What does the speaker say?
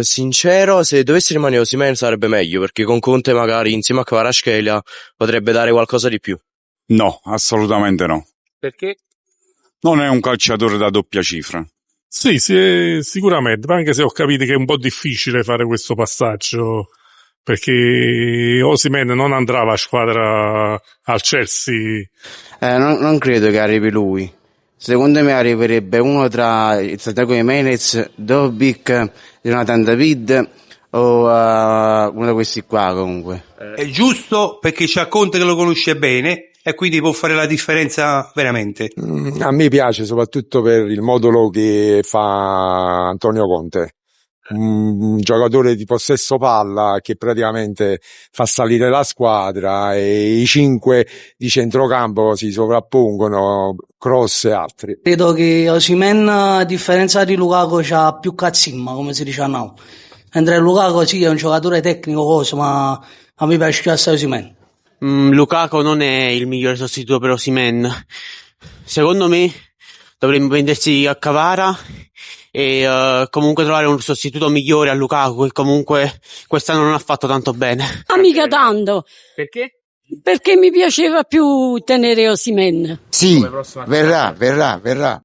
Sincero, se dovesse rimanere Osimhen sarebbe meglio, perché con Conte magari insieme a Kvaratskhelia potrebbe dare qualcosa di più. No, assolutamente no. Perché? Non è un calciatore da doppia cifra. Sì, sicuramente, anche se ho capito che è un po' difficile fare questo passaggio, perché Osimhen non andrà alla squadra al Chelsea. Non credo che arrivi lui. Secondo me arriverebbe uno tra il Santiago Jimenez, Dobbik, Jonathan David o uno di questi qua comunque. È giusto perché c'ha Conte che lo conosce bene e quindi può fare la differenza veramente. A me piace soprattutto per il modulo che fa Antonio Conte. Un giocatore di possesso palla che praticamente fa salire la squadra e i 5 di centrocampo si sovrappongono, Cross e altri. Credo che Osimhen, a differenza di Lukaku, c'ha più cazzimma, come si dice a noi. Mentre Lukaku sì, è un giocatore tecnico, ma a me piace più assai Osimhen. Lukaku non è il migliore sostituto per Osimhen. Secondo me dovremmo vendersi a Kvara e comunque trovare un sostituto migliore a Lukaku, che comunque quest'anno non ha fatto tanto bene. Mica tanto. Perché? Perché mi piaceva più tenere Osimhen. Sì, verrà.